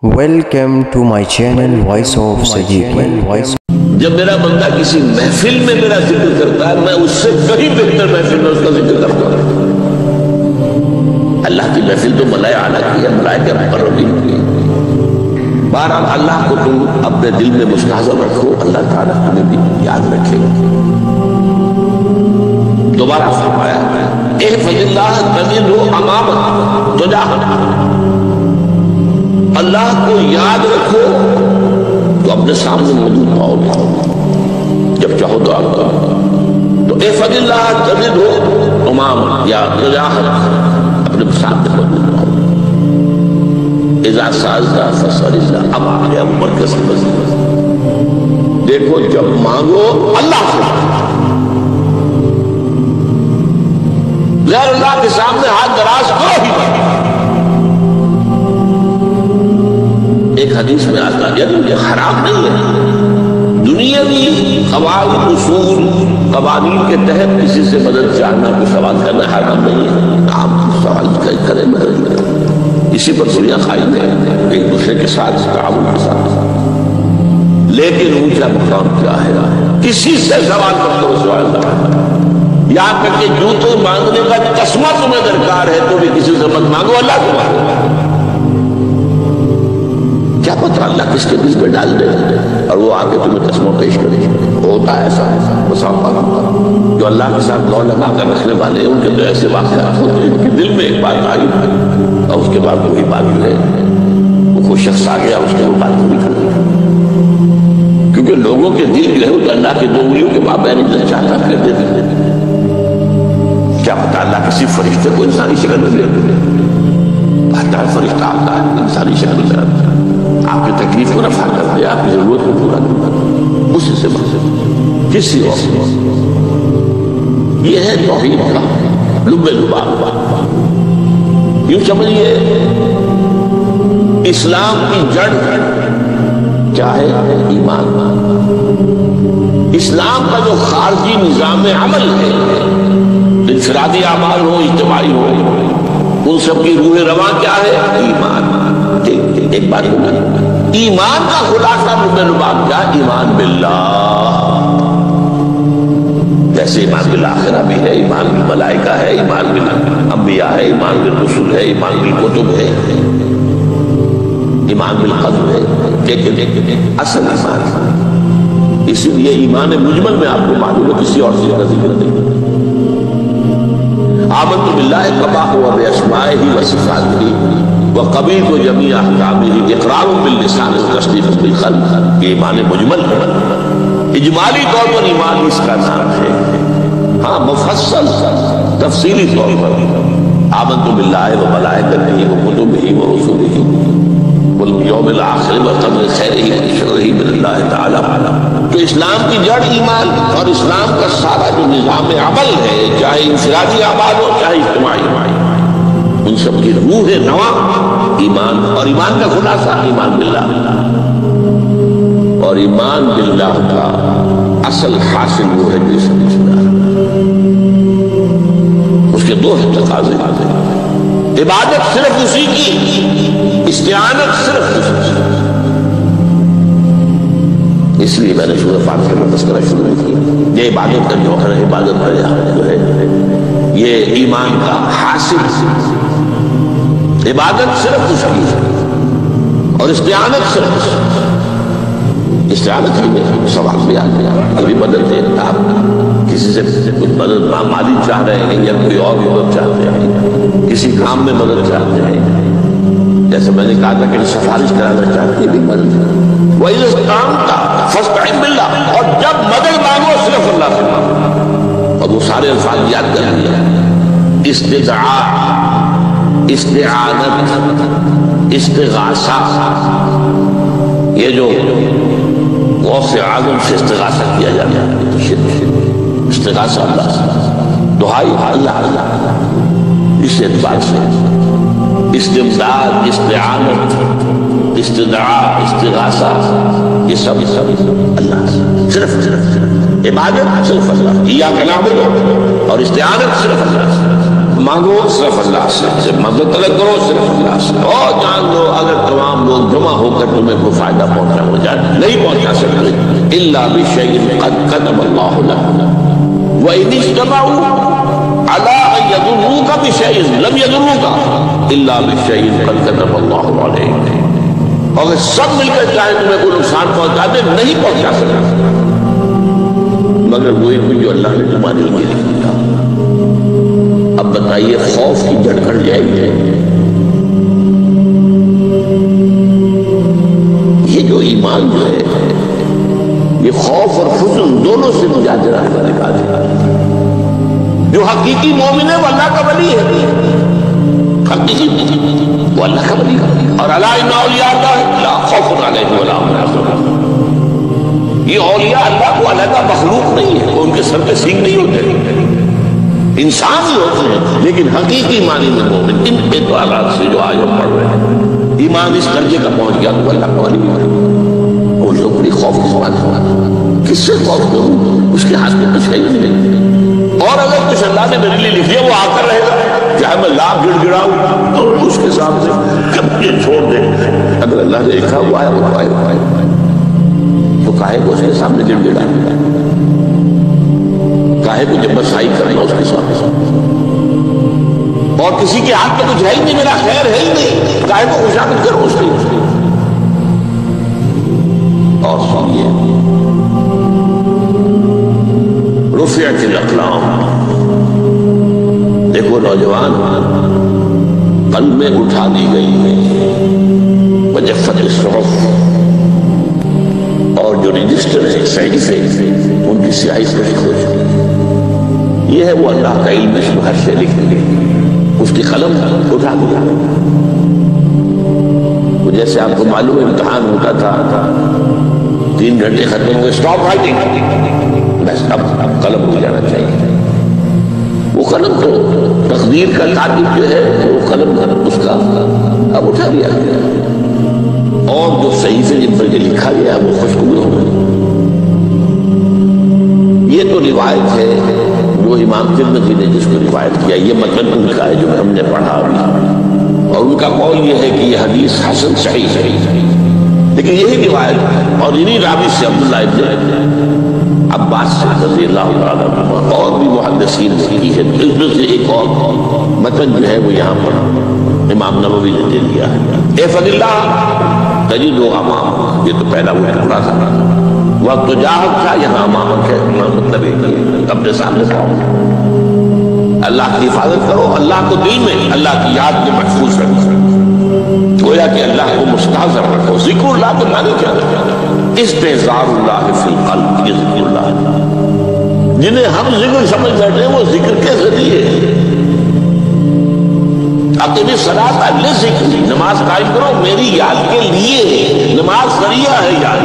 Welcome to my channel Voice of Sayyid. جب میرا بندہ کسی محفل میں میرا ذکر کرتا ہے میں اس سے کہیں بہتر محفل میں اس کا ذکر کرتا ہوں۔ اللہ کی محفل تو ملائے اعلیٰ کی ہے، ملائکہ مقربین کی ہے۔ بہرحال اللہ کو تم اپنے دل میں مستحضر رکھو، اللہ تعالیٰ تمہیں بھی یاد رکھے گا۔ دوبارہ فرمایا احفظ اللہ تجدہ امامک تجاہک، اللہ کو یاد رکھو تو اپنے سامنے موجود پاؤ گے، جب چاہو دعا کرو تو احفظ اللہ تجدہ امامک یا تجاہک، اپنے سامنے موجود پاؤ گے۔ اذا سالتا فاسأل اللہ، اب آگے اب مرکز کی وظیفہ دیکھو، جب مانگو اللہ سے، غیر اللہ کے سامنے ہاتھ دراز کرو ہی مت۔ ایک حدیث میں آتا ہے، یعنی یہ حرام نہیں ہے، دنیاوی قواعد اصول قوانین کے تحت کسی سے مدد چاہنا، کوئی سوال کرنا حرام نہیں ہے۔ عام سوال کرے مدد کرے، اسی پر دنیا قائم ہے، ایک دوسرے کے ساتھ تعاون کے ساتھ۔ لیکن اونچا مقام کیا ہے؟ کسی سے سوال مت کرو سوائے اللہ، یہاں تک کہ جوتے مانگنے کا چشمہ تمہیں درکار ہے تو بھی کسی سے مت مانگو، اللہ کو مانگو۔ کیا پتہ اللہ کس کے دل میں ڈال دے اور وہ آگے تمہیں چشمہ پیش کرے۔ ہوتا ہے ایسا جو اللہ کے ساتھ لو لگا کر رکھنے والے ہیں، ان کے تو ایسے واقعات ہوتے ہیں، ان کے دل میں ایک بات آئی اور اس کے بعد وہی بات جو ہے وہ کوئی شخص آ گیا اس نے وہ بات پوری کر دی، کیونکہ لوگوں کے دل جو ہے اللہ کے دو انگلیوں کے مابین نہیں چاہتا کر دیتے۔ کیا پتہ اللہ کسی فرشتے کو انسانی شکل میں لے آتا ہے، فرشتہ آتا ہے انسانی شکل میں آتا ہے، آپ کی تکلیف کو رفع کر دے، آپ کی ضرورت کو پورا کر دے، اسی سے مقصد کسی اور یہ ہے توحید کا لب لباب۔ یوں سمجھیے اسلام کی جڑ کیا ہے؟ ایمان۔ اسلام کا جو خارجی نظام عمل ہے، انفرادی اعمال ہو اجتماعی ہو، ان سب کی روح رواں کیا ہے؟ ایمان۔ ایک بات ایمان کا خلاصہ لب لباب کیا؟ ایمان باللہ، جیسے ایمان بالآخرہ بھی ہے، ایمان بالملائکہ ہے، ایمان بالانبیاء ہے، ایمان بالرسل ہے، ایمان بالکتب ہے، ایمان بالقدر ہے، لیکن اصل ایمان۔ اسی لیے ایمان مجمل میں آپ کو معلوم ہے کسی اور چیز کا ذکر نہیں۔ آمنت باللہ کما ہوا باسمائہ وصفاتہ وقبیلۃ جمیع احکامہ اقرار باللسان وتصدیق بالقلب، یہ ایمان مجمل ہے، اجمالی طور پر ایمان اس کا نام ہے۔ ہاں مفصل تفصیلی طور پر آمنت باللہ وملائکتہ وکتبہ ورسلہ والیوم الآخر وقدر خیرہ وشرہ من اللہ تعالی۔ تو اسلام کی جڑ ایمان، اور اسلام کا سارا جو نظام عمل ہے، چاہے انفرادی اعمال ہو چاہے اجتماعی، ان سب کی روح نواں ایمان، اور ایمان کا خلاصہ ایمان باللہ۔ اور ایمان باللہ کا اصل حاصل وہ ہے جو سمجھ میں آ رہا، اس کے دو تقاضے، عبادت صرف اسی کی، استعانت صرف اسی کی۔ اس لیے میں نے سورہ فاتحہ میں تذکرہ شروع کیا، یہ عبادت کا جوہر ہے، عبادت کا جو ہے یہ ایمان کا حاصل، عبادت صرف اس کی ہے اور استعانت صرف اس کی۔ استعانت ہی میں سوال بھی آ گیا، ابھی مدد ہے، آپ کسی سے کچھ مدد مالی چاہ رہے ہیں یا کوئی اور مدد چاہتے ہیں، کسی کام میں مدد چاہتے ہیں، جیسے میں نے کہا تھا کہ سفارش کرانا چاہتے ہیں بھی مدد ہے۔ وَإِذَا اسْتَعَنْتَ فَاسْتَعِنْ بِاللَّهِ، اور جب مدد مانگو صرف اللہ سے مانگو۔ اور وہ سارے الفاظ یاد کر لیا، استدعاء، استعانت، استغاثہ، یہ جو غوث اعظم سے استغاثہ کیا جاتا ہے، استغاثہ اللہ سے، دعائی اللہ، اس اعتبار سے استمداد، استعانت، استدعاء، استغاثہ، یہ سب اللہ سے، صرف عبادت صرف اللہ، ایاک نعبد، اور استعانت صرف اللہ سے، مانگو صرف اللہ سے، مدد طلب کرو صرف اللہ سے، اور جان لو اگر تمام لوگ جمع ہو کر تمہیں کوئی فائدہ پہنچا ہو جائے، نہیں پہنچا سکتے الا بشیء قد كتب اللہ لك وان اجتمعوا على ان يضروك بشیء لم يضروك الا بشیء قد كتب اللہ علیک، اور سب مل کر چاہے تمہیں کوئی نقصان پہنچا دے نہیں پہنچا سکتا مگر وہی کچھ جو اللہ نے تمہارے لیے لکھ دیا۔ اب بتائیے خوف کی جڑ کٹ جائے گی، یہ جو ایمان جو ہے یہ خوف اور حزن دونوں سے مجاجرہ نکالے۔ جو حقیقی مومن ہے وہ اللہ کا ولی ہے، حقیقی وہ اللہ کا ولی ہے، اور الا ان اولیاء اللہ لا خوف علیہم ولا هم يحزنون۔ یہ اولیاء اللہ کو علیحدہ مخلوق نہیں ہے، ان کے سر پہ سینگ نہیں ہوتے، انسان ہی ہوتے ہیں، لیکن حقیقی معنی میں مومن ان اعتبارات سے جو آج ہم پڑھ رہے ہیں ایمان اس درجے کا پہنچ گیا تو اللہ کا ولی ہے۔ اور جو بڑی خوف کی بات ہے، کس سے خوف کروں؟ اس کے ہاتھ میں کچھ ہے ہی نہیں، اور اگر کچھ اللہ نے میرے لیے لکھ دیا وہ آ کر رہے گا، چاہے میں لاکھ گڑ گڑاؤں اور اس کے سامنے کب یہ چھوڑ دے، اگر اللہ نے لکھا وہ آیا وہ آئے تو کاہے کو اس کے سامنے گڑ گڑا، کاہے کو جب بسائی کرنا اس کے سامنے، اور کسی کے ہاتھ میں کچھ ہے ہی نہیں، میرا خیر ہے ہی نہیں، کاہے کو خوشامد کرو اس کی۔ اور سنیے رفعت الاقلام، دیکھو نوجوان قلم میں اٹھا دی گئی ہے، وجفت الصحف، اور جو رجسٹر ہے صحیفے ان کی سیاہی خشک ہو چکی، یہ ہے وہ اللہ کا علم اس میں ہر شے لکھنے کے، اس کی قلم اٹھا دیا۔ جیسے آپ کو معلوم امتحان ہوتا تھا 3 گھنٹے ختم ہوئے، اسٹاپ رائٹنگ، بس اب قلم ہو جانا چاہیے۔ وہ قلم تو تقدیر کا کاتب جو ہے وہ قلم اس کا اب اٹھا دیا گیا، اور جو صحیفے جن پر یہ لکھا گیا وہ خشک ہوئے ہو گئے۔ یہ تو روایت ہے جو امام ترمذی نے جس کو روایت کیا، یہ متن ان کا ہے جو ہم نے پڑھا ابھی، اور ان کا قول یہ ہے کہ یہ حدیث حسن صحیح ہے، لیکن یہی روایت اور انہی راوی سے عبداللہ ابن عباس سے رضی اللہ تعالیٰ عنہ اور بھی محدثین نے کی ہے، اس میں سے ایک اور متن جو ہے وہ یہاں پر امام نووی نے دے دیا ہے۔ احفظ اللہ تجدہ امامک، یہ تو پہلا وہ ٹکڑا تھا، وقت تو جاہد تھا، یہاں امامک ہے، مطلب ہے کہ اپنے سامنے پاؤ، اللہ کی حفاظت کرو، اللہ کو دل میں اللہ کی یاد میں محفوظ رکھو، گویا کہ اللہ کو مستحضر رکھو۔ ذکر اللہ کے معنی کیا ہے؟ استحضار اللہ فی القلب، یہ ذکر اللہ ہے۔ جنہیں ہم ذکر سمجھ بیٹھے ہیں وہ ذکر کے ذریعے اقیم الصلاۃ لذکری، نماز قائم کرو میری یاد کے لیے، نماز ذریعہ ہے یاد۔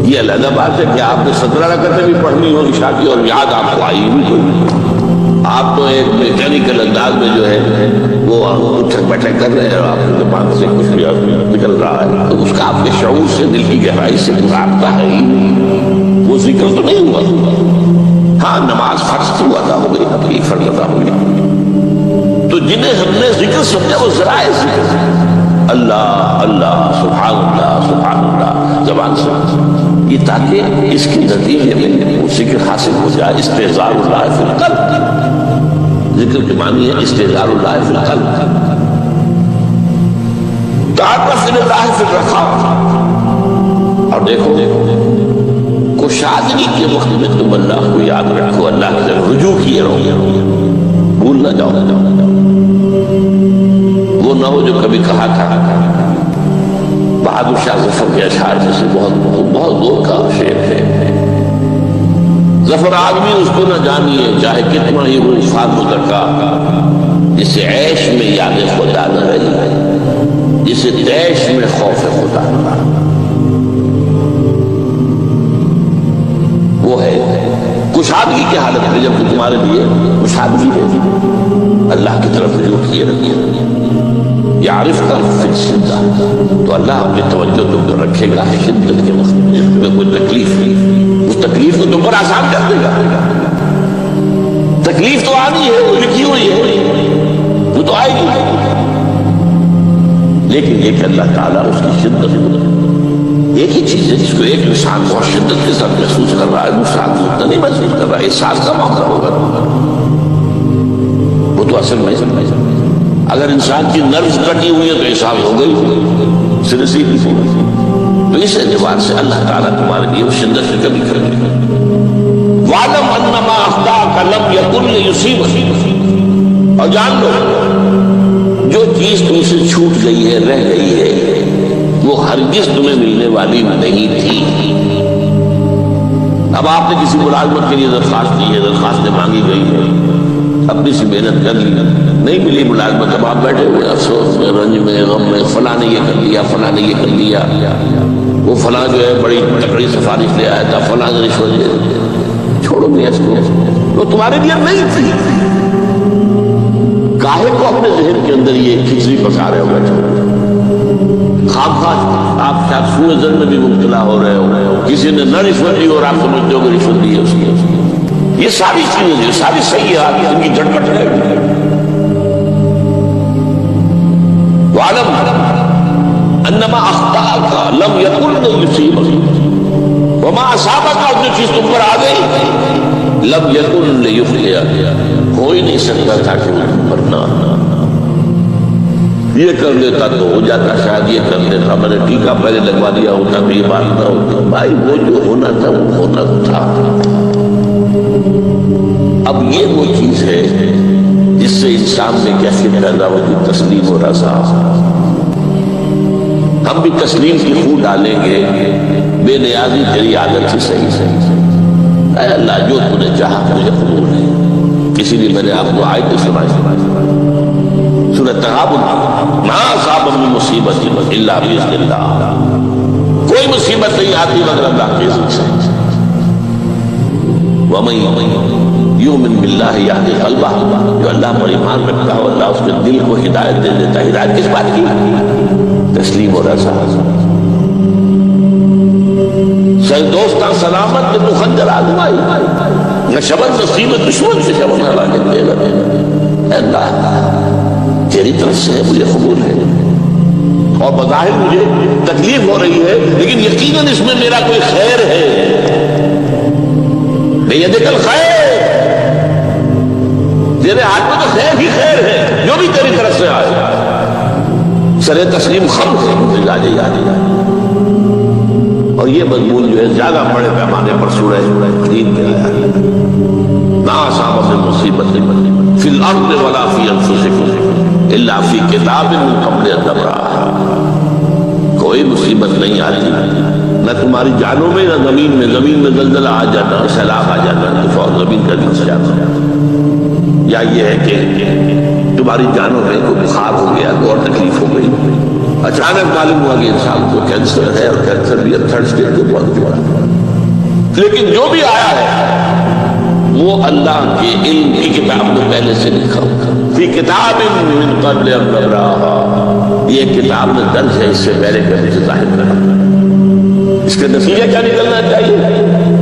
یہ علیحدہ بات ہے کہ آپ نے 17 رکعتیں بھی پڑھنی ہو عشاء کی اور یاد آپ کو آئی بھی کوئی، آپ تو ایک میکینیکل انداز میں جو ہے وہ اٹھک بیٹھک کر رہے ہیں اور آپ کے دماغ سے کچھ بھی نکل رہا ہے، تو اس کا آپ کے شعور سے دل کی گہرائی سے رابطہ ہے ہی، وہ ذکر تو نہیں ہوا۔ ہاں نماز فرض تو ادا ہو گئی، اب یہ فرض ادا ہو گیا، تو جنہیں ہم نے ذکر سمجھا وہ ذرائع ذکر، اللہ اللہ سبحان اللہ زبان سے، یہ تاکہ اس کے نتیجے میں وہ ذکر حاصل ہو جائے۔ استحضار اللہ فی القلب، ذکر کے معنی ہے استحضار اللہ فی القلب، تعرف الی اللہ فی الرخاء، اور دیکھو کشادگی کے وقت میں تم اللہ کو یاد رکھو، اللہ کی طرف رجوع کیے رہو، بھول نہ جاؤ۔ وہ نہ ہو جو کبھی کہا تھا، بہادر شاہ ظفر کے اشعار میں سے بہت دور کا شعر ہے، ظفر آدمی اس کو نہ جانیے چاہے کتنا ہی وہ فاضل کا، جسے عیش میں یاد خدا نہ رہی، جسے دیش میں خوف خدا نہ، وہ ہے کشادگی کی حالت میں جب تمہارے لیے کشادگی ہے، اللہ کی طرف رجوع کیے رکھیے، یعرف کا فی الشدہ، تو اللہ اپنی توجہ تم کو رکھے گا شدت کے وقت میں، تمہیں کوئی تکلیف نہیں، اس تکلیف کو تم پر آسان کر دے گا۔ تکلیف تو آنی ہے، وہ لکھی ہوئی ہے، وہ تو آئے گی، لیکن یہ کہ اللہ تعالیٰ اس کی شدت ایک ہی چیز ہے جس کو ایک انسان بہت شدت کے ساتھ محسوس کر رہا ہے، دوسرا آدمی اتنا نہیں محسوس کر رہا ہے، احساس کا معاملہ ہوگا وہ تو اصل میں اگر انسان کی نروز کٹی ہوئی ہے تو احساس ہو گئی سرے سے ہی، تو اس اعتبار سے اللہ تعالیٰ تمہارے لیے شدت سے کبھی کرے گا۔ وَعْلَمْ أَنَّمَا أَخْطَأَكَ لَمْ يَكُنْ لِيُصِيبَكَ، اور جان لو جو چیز تم سے چھوٹ گئی ہے، رہ گئی ہے، وہ ہرگز تمہیں ملنے والی نہیں تھی۔ اب آپ نے کسی ملازمت کے لیے درخواست دی ہے، درخواستیں مانگی گئی ہے، اپنی سی محنت کر لی، نہیں ملی ملازمت، اب آپ بیٹھے ہوئے افسوس میں، رنج میں، غم میں، فلاں نے یہ کر لیا، فلاں نے یہ کر لیا، وہ فلاں جو ہے بڑی تکڑی سفارش لے آیا تھا، فلاں نے رشوت دے دی۔ چھوڑو نہیں اس کو، وہ تمہارے لیے نہیں تھی۔ کاہے کو اپنے ذہن کے اندر یہ کھچڑی پکا رہے ہو بیٹھے، خام خواہ آپ شاید سوء ظن میں بھی مبتلا ہو رہے ہو، کسی نے نہ رشوت دی اور آپ سمجھتے ہو کہ رشوت دی ہے اس کی۔ یہ ساری چیزیں، یہ ساری سیاحت ان کی جھٹپٹ ہے۔ وَعْلَمْ أَنَّمَا أَخْطَأَكَ لَمْ يَكُنْ لِيُصِيبَكَ وَمَا أَصَابَكَ، اور جو چیز تم پر آ گئی لَمْ يَكُنْ لِيُخْطِئَكَ، کوئی نہیں سکتا تھا کہ وہ تم پر نہ آنا۔ یہ کر لیتا تو ہو جاتا، شاید یہ کر لیتا، میں نے ٹیکا پہلے لگوا دیا ہوتا تو یہ بات نہ ہوتا۔ بھائی وہ جو ہونا تھا وہ ہونا تھا۔ اب یہ وہ چیز ہے جس سے انسان میں کیسے پیدا ہوتی تسلیم و رضا۔ ہم بھی تسلیم کی خو ڈالیں گے، بے نیازی تیری عادت سے صحیح سے، اے اللہ جو تو نے چاہا مجھے قبول ہے۔ اسی لیے میں نے آپ کو آیت سنائی، سورۃ تغابن، ما اصاب من مصیبت الا باذن اللہ، کوئی مصیبت نہیں آتی مگر اللہ کے اذن سے۔ وَمَن یؤمن باللہ یہدی قلبہ، جو اللہ پر ایمان رکھتا ہو اللہ اس کے دل کو ہدایت دے دیتا ہے۔ ہدایت کس بات کی؟ تسلیم و رضا۔ دوستاں سلامت نے تو خنجر آزمائی، نہ شبن نصیب دشمن سے شبن ہلاکت دے گا۔ اے اللہ تیری طرف سے مجھے قبول ہے، اور بظاہر مجھے تکلیف ہو رہی ہے لیکن یقیناً اس میں میرا کوئی خیر ہے۔ بیدک الخیر، تیرے ہاتھ میں تو خیر ہی خیر ہے، جو بھی تیری طرف سے آئے۔ سر تسلیم خم سے مجھے یاد۔ اور یہ مضمون جو ہے زیادہ بڑے پیمانے پر سورہ حدید میں آیا ہے۔ ما اصاب من مصیبت فی الارض ولا فی انفسکم الا فی کتاب من قبل ان نبرأہا، کوئی مصیبت نہیں آتی نہ تمہاری جانوں میں نہ زمین میں۔ زمین میں زلزلہ آ جانا، سیلاب آ جانا، طوفان زمین کا دھنس جانا، یا یہ ہے کہ تمہاری جانوں میں کوئی بخار ہو گیا، اور تکلیف ہو گئی، اچانک معلوم ہوا کہ انسان کو کینسر ہے اور کینسر بھی تھرڈ اسٹیج پہ پہنچ چکا ہے۔ لیکن جو بھی آیا ہے وہ اللہ کے علم کی کتاب میں پہلے سے لکھا ہوگا، فی کتاب من قبل ان نبرأہا، یہ کتاب میں درج ہے اس سے پہلے کبھی سے ظاہر کرا۔ اس کے نتیجہ کیا نکلنا چاہیے؟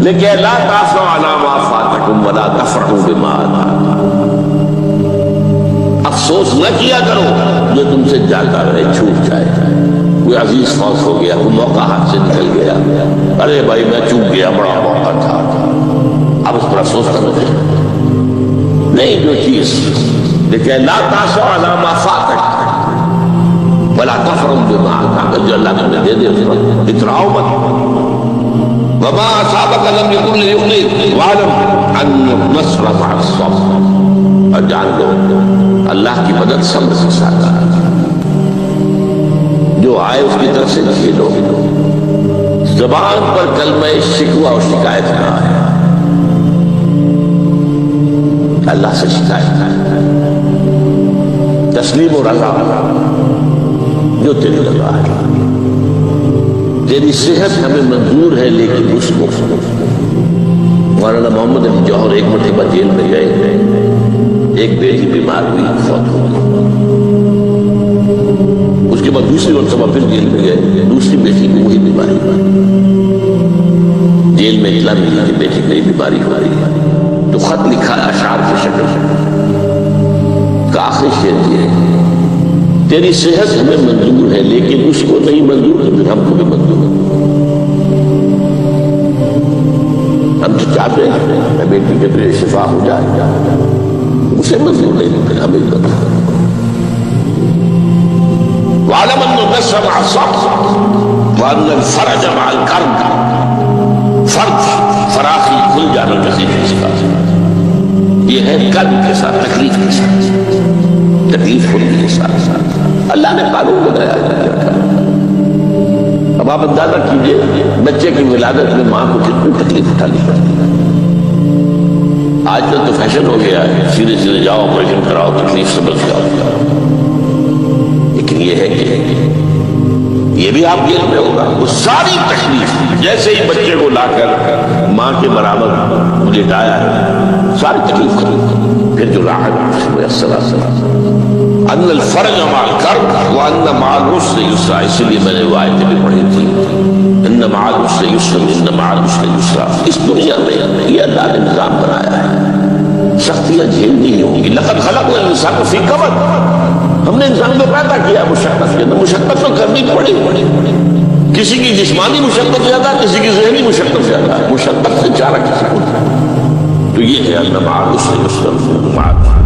لیکن لا تأسوا علی ما فاتکم ولا تفرحوا بما آتاکم، افسوس نہ کیا کرو جو تم سے جاتا رہے، چھوٹ جائے۔ کوئی عزیز فوت ہو گیا، کوئی موقع ہاتھ سے نکل گیا، ارے بھائی میں چوک گیا، بڑا موقع تھا، اب اس پر افسوس کرنا چاہیے نہیں۔ جو چیز دیکھیں لا تأسوا علی ما فاتکم ولا تفرحوا بما آتاکم، جو اللہ تمہیں دے دے اس پر اتراؤ مت۔ وما اصابک لم یکن لیخطئک واعلم ان النصر مع الصبر، اور جان لو اللہ کی مدد صبر کے ساتھ آئے، جو آئے اس کی طرف سے کھیلو۔ زبان پر کلمہ شکوہ اور شکایت نہ آئے، اللہ سے شکایت نہ آئے، تسلیم و رضا، جو تیری رضا ہے۔ تیری صحت ہمیں منظور ہے لیکن اس کو مولانا محمد علی جوہر ایک مرتبہ جیل میں گئے، ایک بیٹی بیمار ہوئی، فوت ہو گئی، اس کے بعد دوسری مرتبہ پھر جیل میں گئے، دوسری بیٹی کو وہی بیماری ہوئی، جیل میں اطلاع ملی کہ بیٹی کو بیماری ہو رہی ہے، تو خط لکھا اشعار کی شکل، کا آخری شعر یہ ہے، تیری صحت ہمیں منظور ہے لیکن اس کو نہیں منظور ہے، ہم کو بھی منظور ہے۔ ہم تو چاہتے ہیں کہ بیٹی کے لیے شفا ہو جائے، اسے منظور نہیں لیکن ہمیں منظور ہے۔ وَعَلَمَ أَنَّ النَّسْرَ مَعَ الصَّبْرِ وَأَنَّ الْفَرَجَ مَعَ الْكَرْبِ، فرج فراخی کھل جانا تکلیف کے ساتھ، یہ ہے کرب کے ساتھ، تکلیف کے ساتھ، تکلیف کھلنے کے ساتھ ساتھ اللہ نے قانون بنایا ہے۔ اب آپ اندازہ کیجئے بچے کی ولادت میں ماں کو کتنی تکلیف اٹھانی پڑتی ہے۔ آج کل تو فیشن ہو گیا ہے، سیدھے سیدھے جاؤ آپریشن کراؤ تکلیف سمجھ جاؤ، لیکن یہ ہے کہ یہ بھی آپ جیل میں ہوگا، وہ ساری تکلیف جیسے ہی بچے کو لا کر ماں کے برابر لٹایا ہے ساری تکلیف ختم، پھر جو راحت ان الفرج مع الکرب وان مع العسر یسرا، اسی لیے میں نے وہ آیتیں بھی پڑھی تھی، ان مع العسر یسرا ان مع العسر یسرا۔ اس دنیا میں یہ اللہ نے نظام بنایا ہے، سختیاں جھیلنی ہوں گی۔ لقد خلقنا الانسان فی کبد، ہم نے انسان کو پیدا کیا مشقت کے اندر، مشقت تو کرنی پڑے، کسی کی جسمانی مشقت زیادہ، کسی کی ذہنی مشقت زیادہ ہے، مشقت سے چارہ کسی کو، تو یہ ہے ان مع العسر یسرا